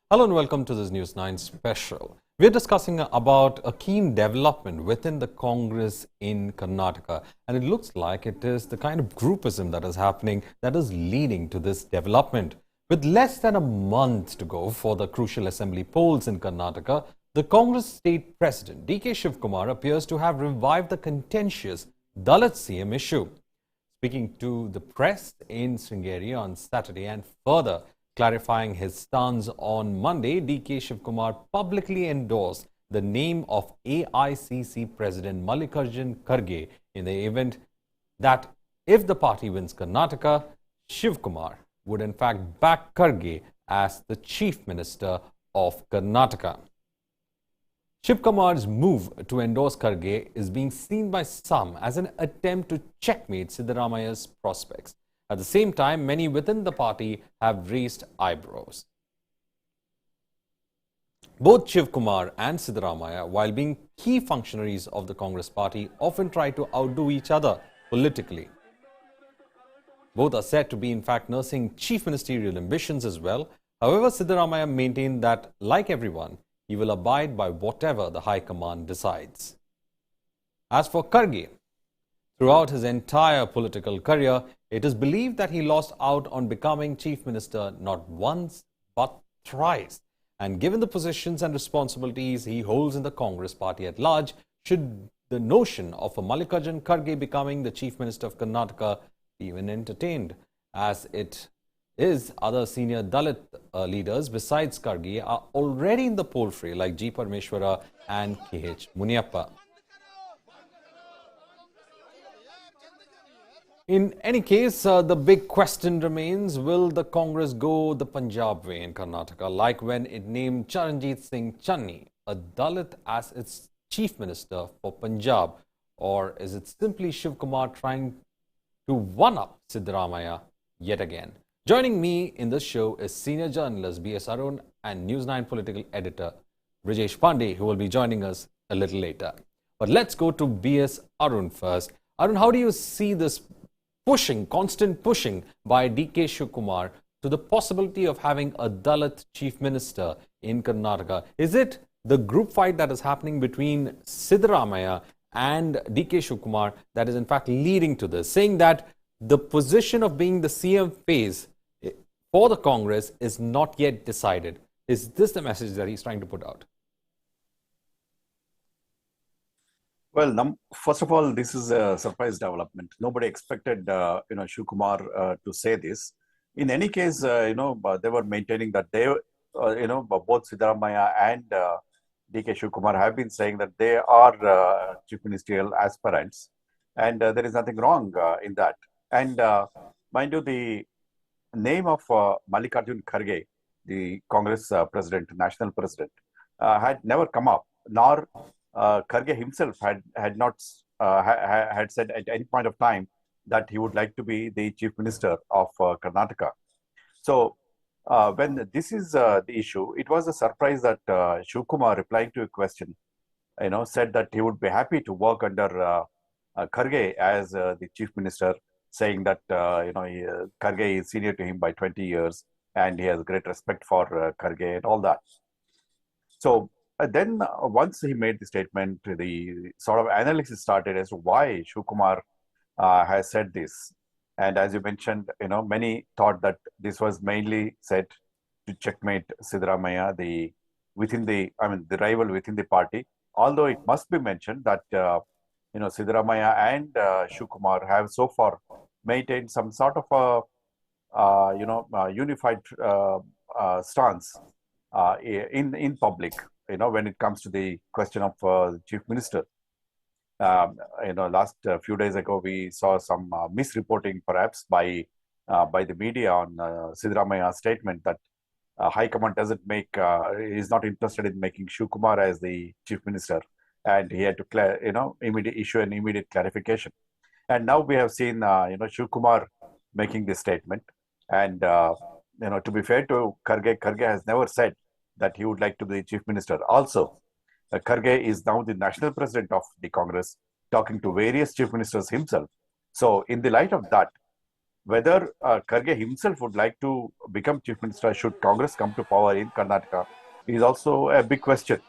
Hello and welcome to this News9 special. We're discussing about a keen development within the Congress in Karnataka, and it looks like it is the kind of groupism that is happening that is leading to this development. With less than a month to go for the crucial assembly polls in Karnataka, the Congress state president D.K. Shivakumar appears to have revived the contentious Dalit CM issue. Speaking to the press in Sringeri on Saturday and further clarifying his stance on Monday, D.K. Shivakumar publicly endorsed the name of AICC President Mallikarjun Kharge in the event that if the party wins Karnataka, Shivakumar would in fact back Kharge as the Chief Minister of Karnataka. Shivakumar's move to endorse Kharge is being seen by some as an attempt to checkmate Siddaramaiah's prospects. At the same time, many within the party have raised eyebrows. Both Shivakumar and Siddaramaiah, while being key functionaries of the Congress party, often try to outdo each other politically. Both are said to be in fact nursing chief ministerial ambitions as well. However, Siddaramaiah maintained that, like everyone, he will abide by whatever the High Command decides. As for Kharge, throughout his entire political career, it is believed that he lost out on becoming Chief Minister not once but thrice. And given the positions and responsibilities he holds in the Congress party at large, should the notion of a Mallikarjun Kharge becoming the Chief Minister of Karnataka be even entertained? As it is, other senior Dalit leaders besides Kharge are already in the poll fray, like G. Parameshwara and K.H. Muniappa. In any case, the big question remains, will the Congress go the Punjab way in Karnataka, like when it named Charanjit Singh Channi, a Dalit, as its Chief Minister for Punjab? Or is it simply Shivakumar trying to one-up Siddaramaiah yet again? Joining me in this show is senior journalist B.S. Arun and News9 political editor Brijesh Pandey, who will be joining us a little later. But let's go to B.S. Arun first. Arun, how do you see this constant pushing by D.K. Shivakumar to the possibility of having a Dalit Chief Minister in Karnataka? Is it the group fight that is happening between Siddaramaiah and D.K. Shivakumar that is in fact leading to this, saying that the position of being the CM phase for the Congress is not yet decided? Is this the message that he's trying to put out? Well, first of all, this is a surprise development. Nobody expected, Shivakumar to say this. In any case, they were maintaining that they, both Siddaramaiah and D.K. Shivakumar have been saying that they are chief ministerial aspirants, and there is nothing wrong in that. And mind you, the name of Mallikarjun Kharge, the Congress president, national president, had never come up, nor Kharge himself had not had said at any point of time that he would like to be the chief minister of Karnataka. So when this is the issue, it was a surprise that Shivakumar, replying to a question, said that he would be happy to work under Kharge as the chief minister, saying that Kharge is senior to him by 20 years and he has great respect for Kharge and all that. So then once he made the statement, the sort of analysis started as to why Shivakumar has said this. And as you mentioned, many thought that this was mainly said to checkmate Siddaramaiah, the rival within the party. Although it must be mentioned that Siddaramaiah and Shivakumar have so far maintained some sort of a unified stance in public. When it comes to the question of chief minister. Last few days ago, we saw some misreporting perhaps by the media on Siddaramaiah's statement that High Command is not interested in making Shivakumar as the chief minister, and he had to issue an immediate clarification. And now we have seen Shivakumar making this statement, and to be fair to Kharge has never said that he would like to be chief minister. Also, Kharge is now the national president of the Congress, talking to various chief ministers himself. So in the light of that, whether Kharge himself would like to become chief minister should Congress come to power in Karnataka is also a big question.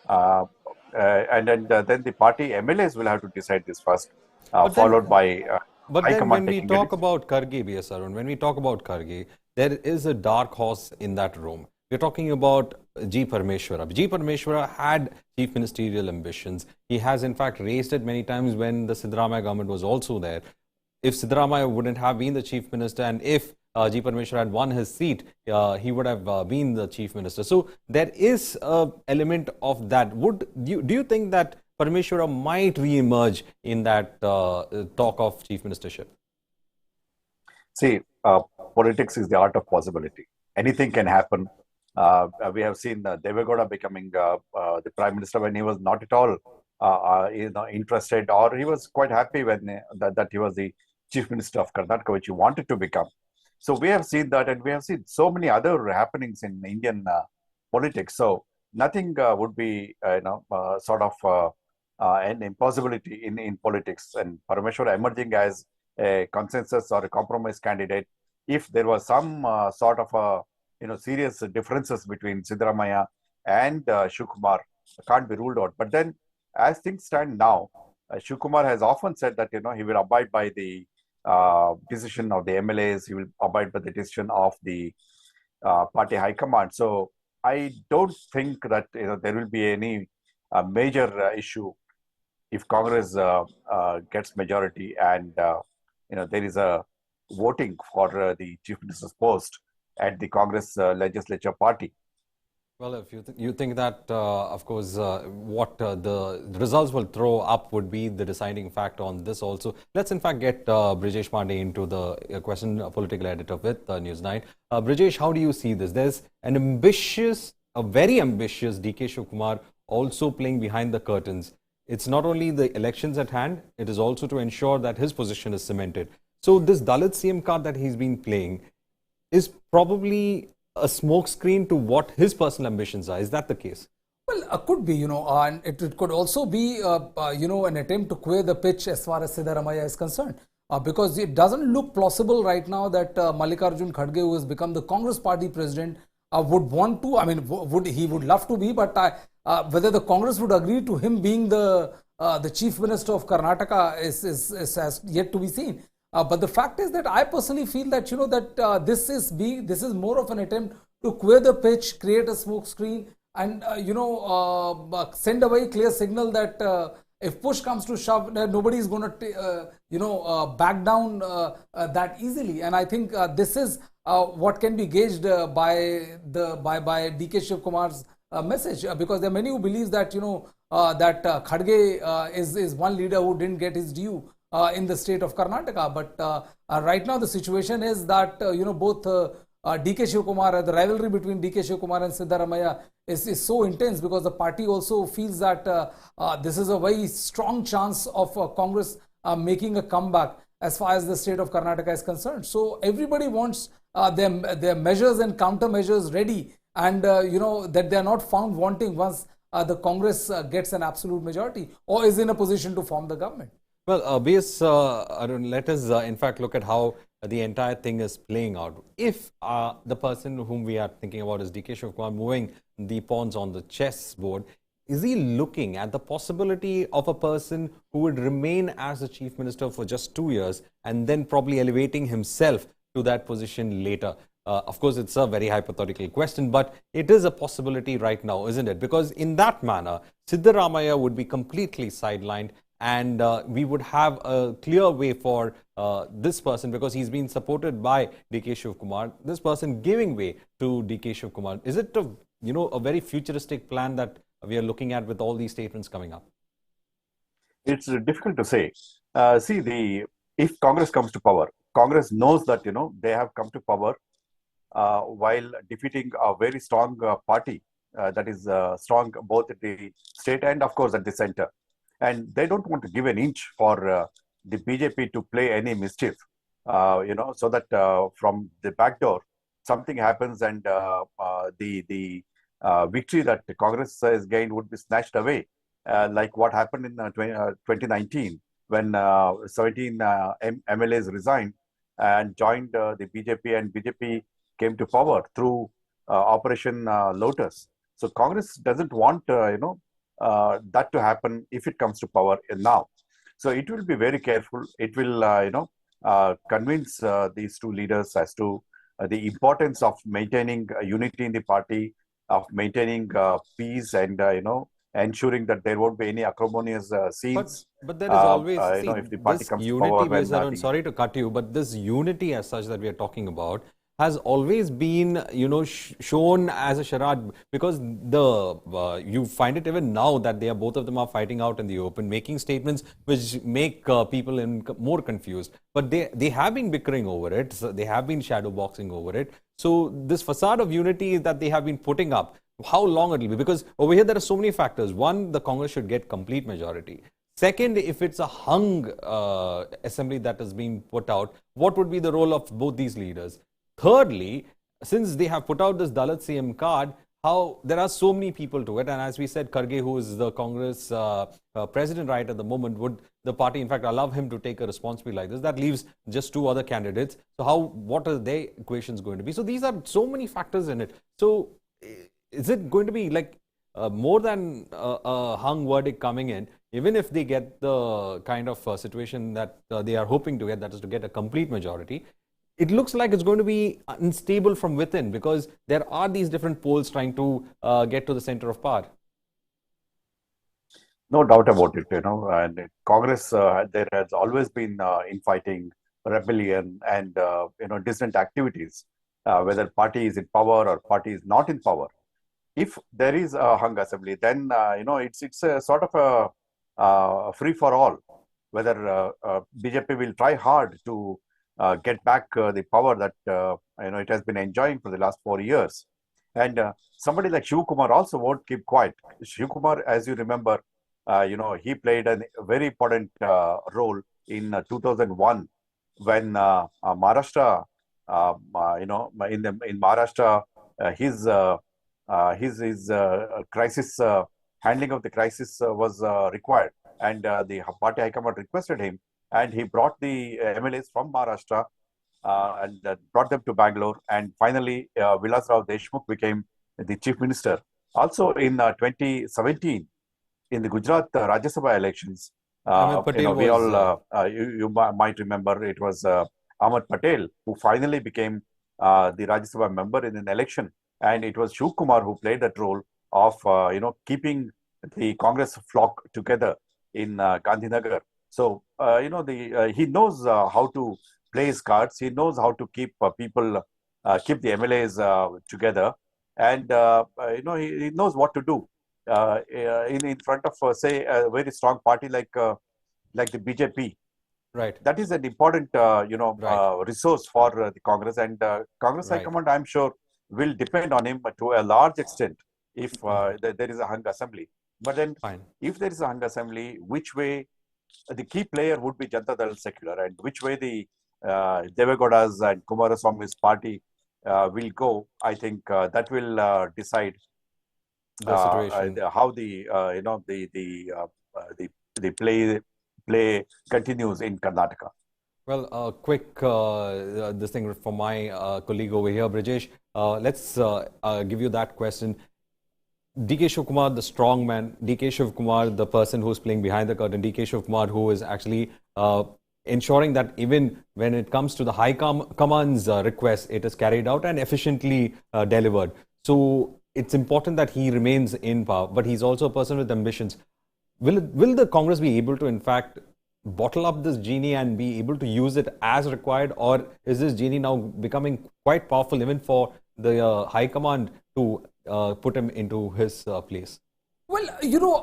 Uh, then the party MLAs will have to decide this first, But followed then by But High then Command when we taking a talk decision. about Kharge, B.S. Arun, when we talk about Kharge, there is a dark horse in that room. We're talking about G. Parmeshwara. G. Parmeshwara had chief ministerial ambitions. He has in fact raised it many times when the Siddaramaiah government was also there. If Siddaramaiah wouldn't have been the chief minister and if G. Parmeshwara had won his seat, he would have been the chief minister. So there is an element of that. Do you think that Parmeshwara might re-emerge in that talk of chief ministership? See, politics is the art of possibility. Anything can happen. We have seen Devegowda becoming the prime minister when he was not at all interested, or he was quite happy when that he was the chief minister of Karnataka, which he wanted to become. So we have seen that, and we have seen so many other happenings in Indian politics. So nothing would be, sort of an impossibility in politics. And Parameshwara emerging as a consensus or a compromise candidate, if there was some sort of serious differences between Siddaramaiah and Shivakumar, can't be ruled out. But then, as things stand now, Shivakumar has often said that he will abide by the decision of the MLAs. He will abide by the decision of the party high command. So I don't think that there will be any major issue if Congress gets majority and there is a voting for the chief minister's post at the Congress legislature party. Well, if you think that, of course, what the results will throw up would be the deciding factor on this also. Let's in fact get Brijesh Pandey into the question, political editor with News9. Brijesh, how do you see this? There's a very ambitious DK Shivakumar also playing behind the curtains. It's not only the elections at hand, it is also to ensure that his position is cemented. So this Dalit CM card that he's been playing is probably a smokescreen to what his personal ambitions are. Is that the case? Well, could be, and it could also be, an attempt to clear the pitch as far as Siddaramaiah is concerned. Because it doesn't look plausible right now that Mallikarjun Kharge, who has become the Congress party president, would want to, he would love to be, but whether the Congress would agree to him being the chief minister of Karnataka has yet to be seen. But the fact is that I personally feel that this is more of an attempt to clear the pitch, create a smoke screen, and send a very clear signal that if push comes to shove, nobody is going to back down that easily. And I think this is what can be gauged by DK Shivakumar's message, because there are many who believe that that Kharge is one leader who didn't get his due in the state of Karnataka. But right now the situation is that both DK Shivakumar, the rivalry between DK Shivakumar and Siddaramaiah is so intense, because the party also feels that this is a very strong chance of Congress making a comeback as far as the state of Karnataka is concerned. So everybody wants their measures and countermeasures ready, and that they are not found wanting once the Congress gets an absolute majority or is in a position to form the government. Well, BS, Arun, let us in fact look at how the entire thing is playing out. If the person whom we are thinking about is DK Shivakumar moving the pawns on the chessboard, is he looking at the possibility of a person who would remain as the chief minister for just 2 years and then probably elevating himself to that position later? Of course, it's a very hypothetical question, but it is a possibility right now, isn't it? Because in that manner, Siddaramaiah would be completely sidelined, and we would have a clear way for this person, because he's been supported by DK Shivakumar, this person giving way to DK Shivakumar. Is it a very futuristic plan that we are looking at with all these statements coming up? It's difficult to say. If Congress comes to power, Congress knows that they have come to power while defeating a very strong party that is strong both at the state and of course at the center. And they don't want to give an inch for the BJP to play any mischief, so that from the back door, something happens and the victory that the Congress has gained would be snatched away, like what happened in 2019 when 17 MLAs resigned and joined the BJP, and BJP came to power through Operation Lotus. So Congress doesn't want that to happen if it comes to power now. So it will be very careful. It will convince these two leaders as to the importance of maintaining unity in the party, of maintaining peace, and ensuring that there won't be any acrimonious scenes. But there is always, if the party this comes to unity, power, I'm sorry to cut you, but this unity as such that we are talking about has always been, shown as a charade, because you find it even now that both of them are fighting out in the open, making statements which make people more confused. But they have been bickering over it. So they have been shadow boxing over it. So this facade of unity that they have been putting up, how long it will be? Because over here there are so many factors. One, the Congress should get complete majority. Second, if it's a hung assembly that is being put out, what would be the role of both these leaders? Thirdly, since they have put out this Dalit CM card, how there are so many people to it, and as we said, Kharge, who is the Congress president right at the moment, would the party in fact allow him to take a responsibility like this? That leaves just two other candidates. So what are their equations going to be? So these are so many factors in it. So is it going to be like more than a hung verdict coming in, even if they get the kind of situation that they are hoping to get, that is to get a complete majority? It looks like it's going to be unstable from within, because there are these different poles trying to get to the center of power. No doubt about it, and Congress, there has always been infighting, rebellion, and, distant activities, whether party is in power or party is not in power. If there is a hung assembly, then, it's a sort of a free for all, whether BJP will try hard to get back the power that it has been enjoying for the last 4 years, and somebody like Shivakumar also won't keep quiet. Shivakumar, as you remember, he played a very important role in 2001 when Maharashtra, in Maharashtra, his crisis handling of the crisis was required, and the party high command requested him. And he brought the MLAs from Maharashtra and brought them to Bangalore. And finally, Vilas Rao Deshmukh became the chief minister. Also in 2017, in the Gujarat Rajya Sabha elections, you might remember, it was Ahmed Patel who finally became the Rajya Sabha member in an election. And it was Shivakumar who played that role of, keeping the Congress flock together in Gandhinagar. So, he knows how to play his cards. He knows how to keep people, keep the MLAs together. And, he knows what to do in front of, say, a very strong party like the BJP. Right. That is an important, resource for the Congress. And Congress High Command, I'm sure, will depend on him to a large extent if there is a hung assembly. But then, if there is a hung assembly, which way the key player would be Janata Dal Secular, and which way the Devegodas and Kumaraswamy's party will go, I think that will decide the situation, how the play continues in Karnataka. Well, quick this thing from my colleague over here, Brijesh. Let's give you that question. DK Shivakumar, the strong man, DK Shivakumar, the person who's playing behind the curtain, DK Shivakumar, who is actually ensuring that even when it comes to the High Command's request, it is carried out and efficiently delivered. So it's important that he remains in power, but he's also a person with ambitions. Will the Congress be able to, in fact, bottle up this genie and be able to use it as required, or is this genie now becoming quite powerful even for the High Command to put him into his place? Well,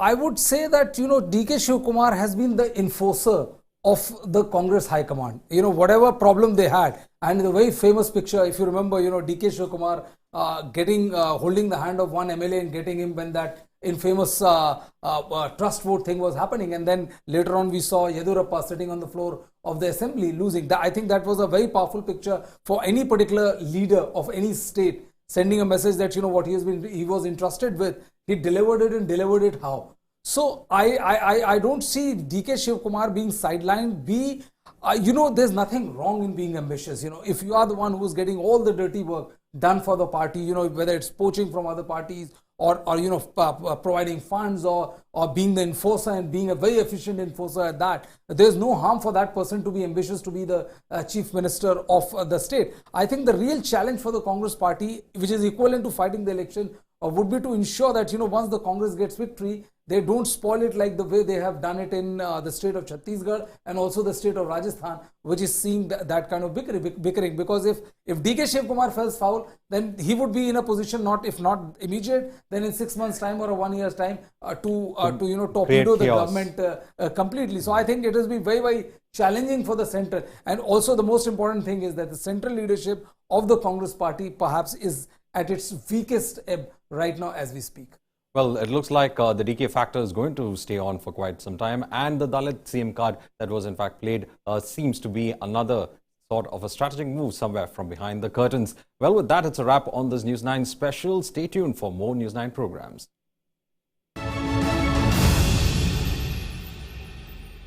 I would say that, DK Shivakumar has been the enforcer of the Congress High Command. Whatever problem they had, and the very famous picture, if you remember, DK Shivakumar holding the hand of one MLA and getting him when that infamous trust vote thing was happening, and then later on we saw Yedurappa sitting on the floor of the assembly losing. I think that was a very powerful picture for any particular leader of any state, sending a message that what he was entrusted with, he delivered it, and delivered it how. So I don't see DK Shivakumar being sidelined. There's nothing wrong in being ambitious. If you are the one who's getting all the dirty work done for the party, whether it's poaching from other parties or providing funds or being the enforcer and being a very efficient enforcer at that, there's no harm for that person to be ambitious to be the chief minister of the state. I think the real challenge for the Congress party, which is equivalent to fighting the election, would be to ensure that once the Congress gets victory, they don't spoil it like the way they have done it in the state of Chhattisgarh and also the state of Rajasthan, which is seeing that kind of bickering. Because if DK Shivakumar falls foul, then he would be in a position, if not immediate, then in 6 months' time or 1 year's time to torpedo the government completely. So I think it has been very, very challenging for the center. And also the most important thing is that the central leadership of the Congress party perhaps is at its weakest ebb right now as we speak. Well, it looks like the DK factor is going to stay on for quite some time, and the Dalit CM card that was in fact played seems to be another sort of a strategic move somewhere from behind the curtains. Well, with that, it's a wrap on this News 9 special. Stay tuned for more News 9 programs.